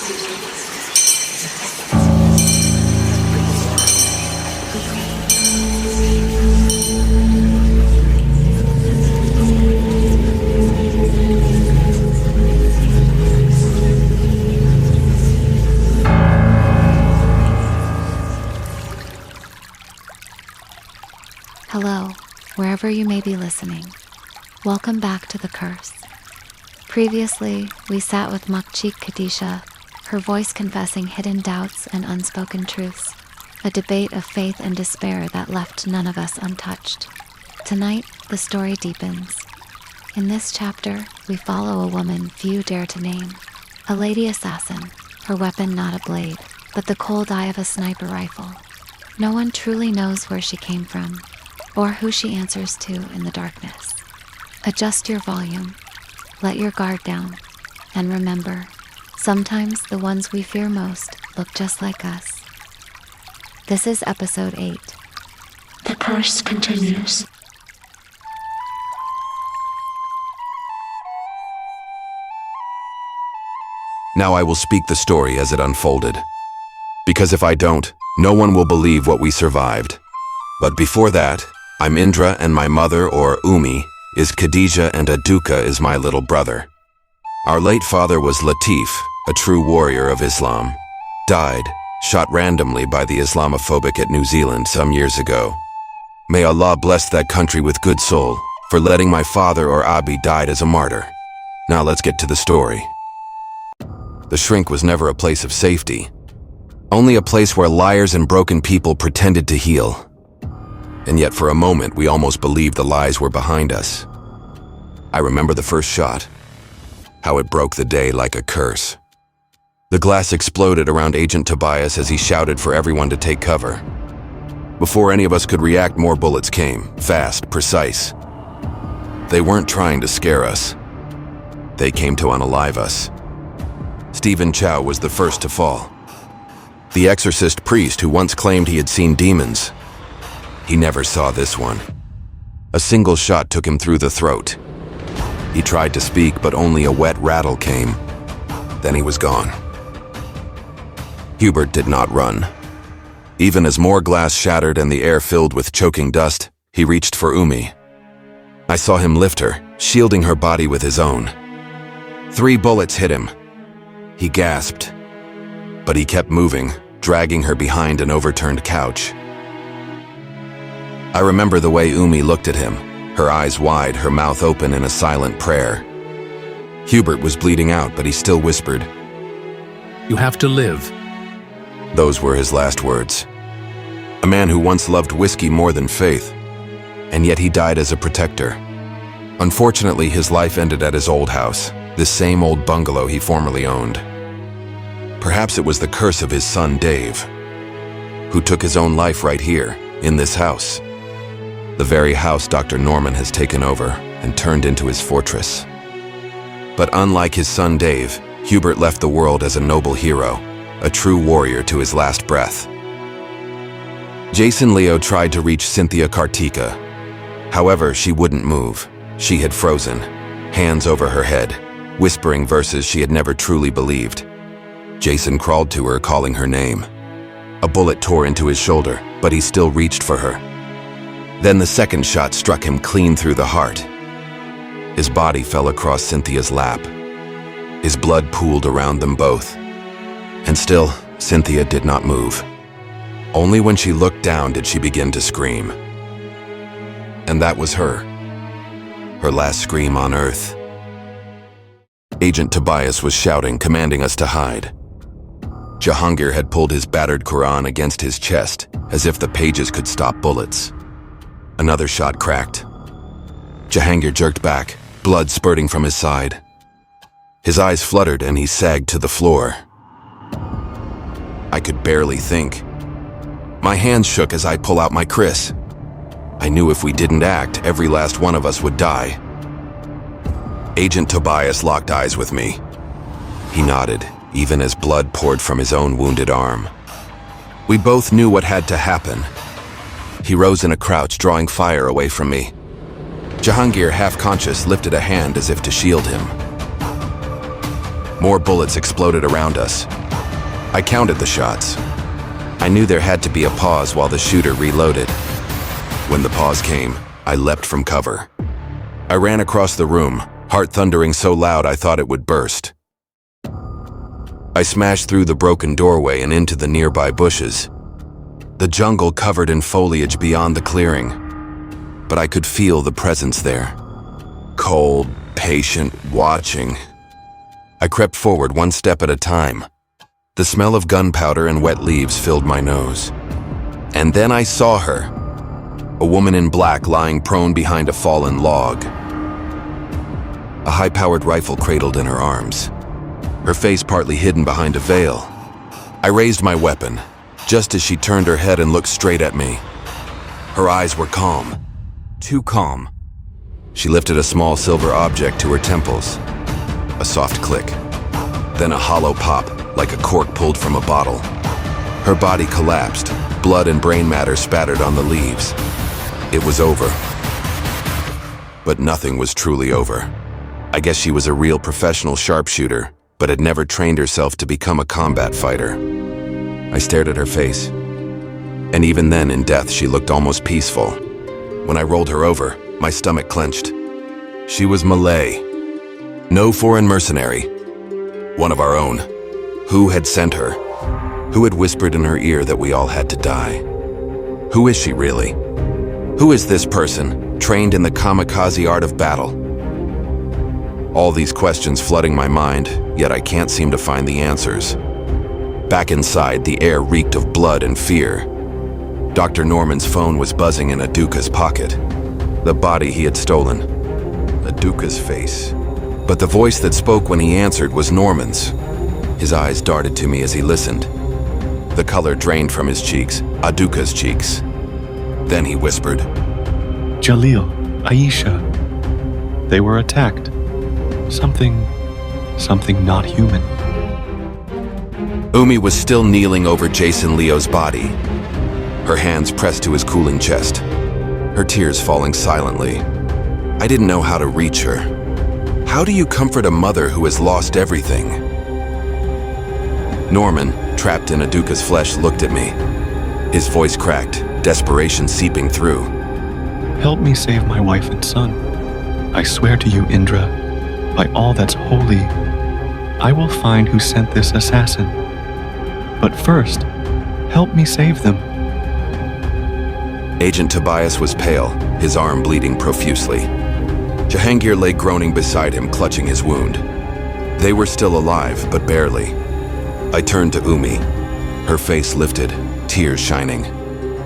Hello, wherever you may be listening. Welcome back to The Curse. Previously, we sat with Makchik Khadijah, her voice confessing hidden doubts and unspoken truths, a debate of faith and despair that left none of us untouched. Tonight, the story deepens. In this chapter, we follow a woman few dare to name, a lady assassin, her weapon not a blade, but the cold eye of a sniper rifle. No one truly knows where she came from, or who she answers to in the darkness. Adjust your volume, let your guard down, and remember, sometimes the ones we fear most look just like us. This is episode 8. The Curse continues. Now I will speak the story as it unfolded. Because if I don't, no one will believe what we survived. But before that, I'm Indra and my mother, or Umi, is Khadijah and Aduka is my little brother. Our late father was Latif, a true warrior of Islam. Died, shot randomly by the Islamophobic at New Zealand some years ago. May Allah bless that country with good soul for letting my father or Abi died as a martyr. Now let's get to the story. The shrink was never a place of safety, only a place where liars and broken people pretended to heal. And yet for a moment, we almost believed the lies were behind us. I remember the first shot, how it broke the day like a curse. The glass exploded around Agent Tobias as he shouted for everyone to take cover. Before any of us could react, more bullets came, fast, precise. They weren't trying to scare us. They came to unalive us. Stephen Chow was the first to fall. The exorcist priest who once claimed he had seen demons. He never saw this one. A single shot took him through the throat. He tried to speak, but only a wet rattle came. Then he was gone. Hubert did not run. Even as more glass shattered and the air filled with choking dust, he reached for Umi. I saw him lift her, shielding her body with his own. 3 bullets hit him. He gasped, but he kept moving, dragging her behind an overturned couch. I remember the way Umi looked at him, her eyes wide, her mouth open in a silent prayer. Hubert was bleeding out, but he still whispered, "You have to live." Those were his last words. A man who once loved whiskey more than faith, and yet he died as a protector. Unfortunately, his life ended at his old house, this same old bungalow he formerly owned. Perhaps it was the curse of his son Dave, who took his own life right here, in this house. The very house Dr. Norman has taken over and turned into his fortress. But unlike his son Dave, Hubert left the world as a noble hero, a true warrior to his last breath. Jason Leo tried to reach Cynthia Kartika. However, she wouldn't move. She had frozen, hands over her head, whispering verses she had never truly believed. Jason crawled to her, calling her name. A bullet tore into his shoulder, but he still reached for her. Then the second shot struck him clean through the heart. His body fell across Cynthia's lap. His blood pooled around them both. And still, Cynthia did not move. Only when she looked down did she begin to scream. And that was her last scream on Earth. Agent Tobias was shouting, commanding us to hide. Jahangir had pulled his battered Quran against his chest, as if the pages could stop bullets. Another shot cracked. Jahangir jerked back, blood spurting from his side. His eyes fluttered and he sagged to the floor. I could barely think. My hands shook as I pull out my kris. I knew if we didn't act, every last one of us would die. Agent Tobias locked eyes with me. He nodded, even as blood poured from his own wounded arm. We both knew what had to happen. He rose in a crouch, drawing fire away from me. Jahangir, half-conscious, lifted a hand as if to shield him. More bullets exploded around us. I counted the shots. I knew there had to be a pause while the shooter reloaded. When the pause came, I leapt from cover. I ran across the room, heart thundering so loud I thought it would burst. I smashed through the broken doorway and into the nearby bushes. The jungle covered in foliage beyond the clearing, but I could feel the presence there. Cold, patient, watching. I crept forward one step at a time. The smell of gunpowder and wet leaves filled my nose. And then I saw her. A woman in black lying prone behind a fallen log. A high-powered rifle cradled in her arms, her face partly hidden behind a veil. I raised my weapon, just as she turned her head and looked straight at me. Her eyes were calm, too calm. She lifted a small silver object to her temples. A soft click, then a hollow pop, like a cork pulled from a bottle. Her body collapsed, blood and brain matter spattered on the leaves. It was over. But nothing was truly over. I guess she was a real professional sharpshooter, but had never trained herself to become a combat fighter. I stared at her face, and even then in death she looked almost peaceful. When I rolled her over, my stomach clenched. She was Malay. No foreign mercenary. One of our own. Who had sent her? Who had whispered in her ear that we all had to die? Who is she really? Who is this person, trained in the kamikaze art of battle? All these questions flooding my mind, yet I can't seem to find the answers. Back inside, the air reeked of blood and fear. Dr. Norman's phone was buzzing in Aduka's pocket. The body he had stolen. Aduka's face. But the voice that spoke when he answered was Norman's. His eyes darted to me as he listened. The color drained from his cheeks, Aduka's cheeks. Then he whispered, Jalil, Aisha, they were attacked. Something not human. Umi was still kneeling over Jason Leo's body, her hands pressed to his cooling chest, her tears falling silently. I didn't know how to reach her. How do you comfort a mother who has lost everything? Norman, trapped in Aduka's flesh, looked at me. His voice cracked, desperation seeping through. Help me save my wife and son. I swear to you, Indra, by all that's holy, I will find who sent this assassin. But first, help me save them. Agent Tobias was pale, his arm bleeding profusely. Jahangir lay groaning beside him, clutching his wound. They were still alive, but barely. I turned to Umi, her face lifted, tears shining.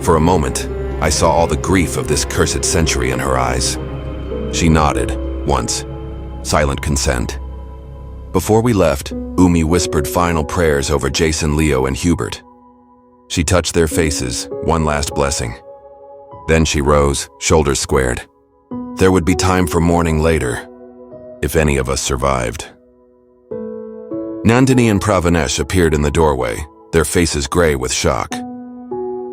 For a moment, I saw all the grief of this cursed century in her eyes. She nodded, once, silent consent. Before we left, Umi whispered final prayers over Jason, Leo, and Hubert. She touched their faces, one last blessing. Then she rose, shoulders squared. There would be time for mourning later, if any of us survived. Nandini and Pravanesh appeared in the doorway, their faces gray with shock.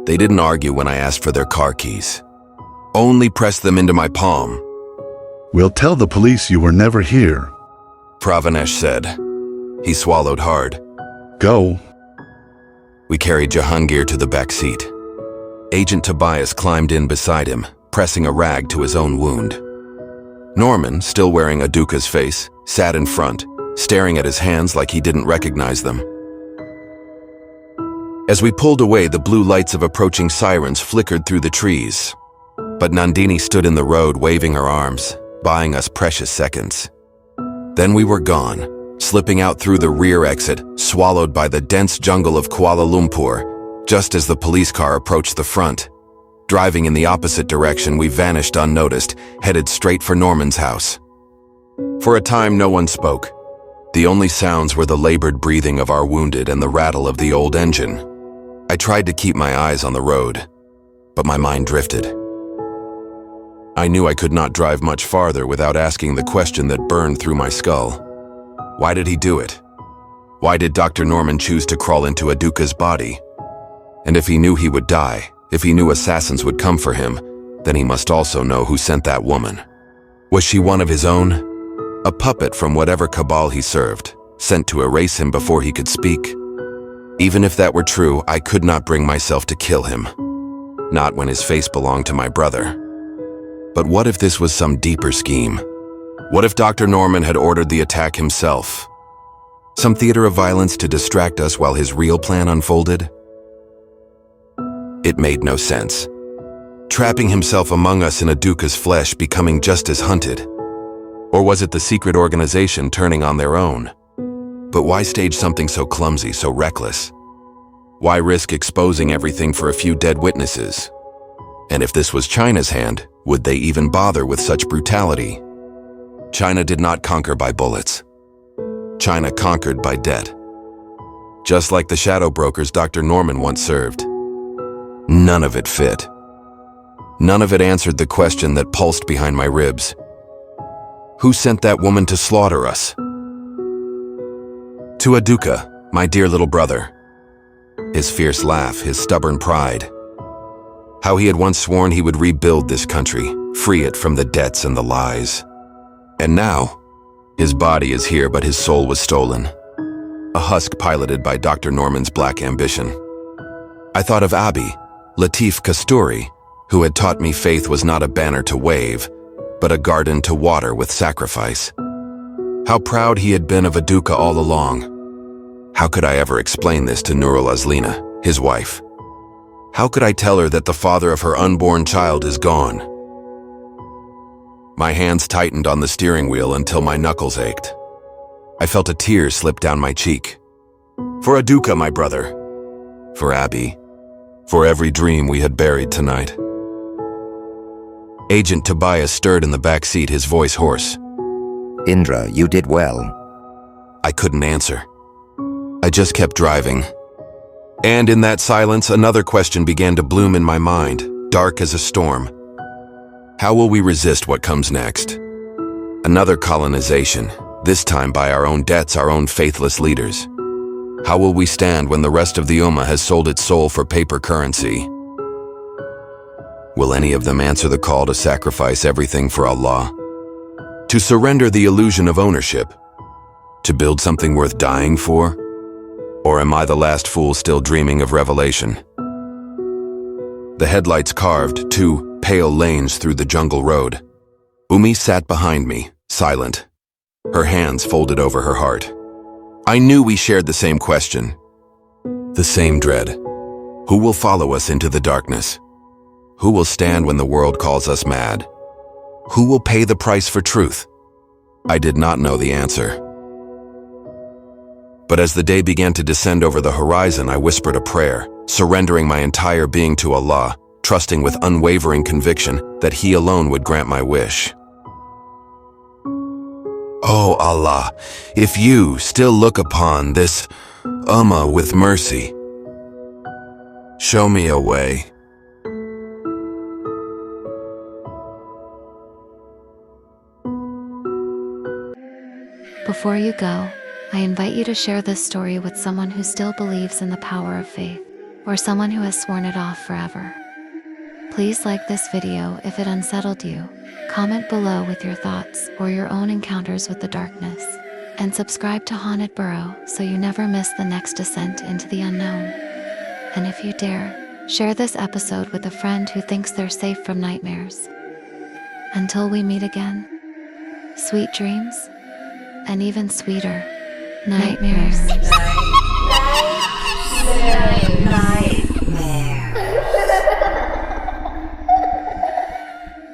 They didn't argue when I asked for their car keys. Only pressed them into my palm. We'll tell the police you were never here, Pravanesh said. He swallowed hard. Go. We carried Jahangir to the back seat. Agent Tobias climbed in beside him, pressing a rag to his own wound. Norman, still wearing Aduka's face, sat in front, staring at his hands like he didn't recognize them. As we pulled away, the blue lights of approaching sirens flickered through the trees. But Nandini stood in the road waving her arms, buying us precious seconds. Then we were gone, slipping out through the rear exit, swallowed by the dense jungle of Kuala Lumpur, just as the police car approached the front. Driving in the opposite direction, we vanished unnoticed, headed straight for Norman's house. For a time, no one spoke. The only sounds were the labored breathing of our wounded and the rattle of the old engine. I tried to keep my eyes on the road, but my mind drifted. I knew I could not drive much farther without asking the question that burned through my skull. Why did he do it? Why did Dr. Norman choose to crawl into Aduka's body? And if he knew he would die, if he knew assassins would come for him, then he must also know who sent that woman. Was she one of his own? A puppet from whatever cabal he served, sent to erase him before he could speak. Even if that were true, I could not bring myself to kill him. Not when his face belonged to my brother. But what if this was some deeper scheme? What if Dr. Norman had ordered the attack himself? Some theater of violence to distract us while his real plan unfolded? It made no sense. Trapping himself among us in Aduka's flesh, becoming just as hunted. Or was it the secret organization turning on their own? But why stage something so clumsy, so reckless? Why risk exposing everything for a few dead witnesses? And if this was China's hand, would they even bother with such brutality? China did not conquer by bullets. China conquered by debt. Just like the shadow brokers Dr. Norman once served. None of it fit. None of it answered the question that pulsed behind my ribs. Who sent that woman to slaughter us? To Aduka, my dear little brother. His fierce laugh, his stubborn pride. How he had once sworn he would rebuild this country, free it from the debts and the lies. And now, his body is here, but his soul was stolen. A husk piloted by Dr. Norman's black ambition. I thought of Abi, Latif Kasturi, who had taught me faith was not a banner to wave, but a garden to water with sacrifice. How proud he had been of Aduka all along. How could I ever explain this to Nurul Azlina, his wife? How could I tell her that the father of her unborn child is gone? My hands tightened on the steering wheel until my knuckles ached. I felt a tear slip down my cheek. For Aduka, my brother. For Abi. For every dream we had buried tonight. Agent Tobias stirred in the back seat, his voice hoarse. Indra, you did well. I couldn't answer. I just kept driving. And in that silence, another question began to bloom in my mind, dark as a storm. How will we resist what comes next? Another colonization, this time by our own debts, our own faithless leaders. How will we stand when the rest of the Ummah has sold its soul for paper currency? Will any of them answer the call to sacrifice everything for Allah? To surrender the illusion of ownership? To build something worth dying for? Or am I the last fool still dreaming of revelation? The headlights carved two pale lanes through the jungle road. Umi sat behind me, silent, her hands folded over her heart. I knew we shared the same question, the same dread. Who will follow us into the darkness? Who will stand when the world calls us mad? Who will pay the price for truth? I did not know the answer. But as the day began to descend over the horizon, I whispered a prayer, surrendering my entire being to Allah, trusting with unwavering conviction that He alone would grant my wish. Oh Allah, if you still look upon this Ummah with mercy, show me a way. Before you go, I invite you to share this story with someone who still believes in the power of faith, or someone who has sworn it off forever. Please like this video if it unsettled you, comment below with your thoughts or your own encounters with the darkness, and subscribe to Haunted Burrow so you never miss the next descent into the unknown. And if you dare, share this episode with a friend who thinks they're safe from nightmares. Until we meet again, sweet dreams, and even sweeter nightmares.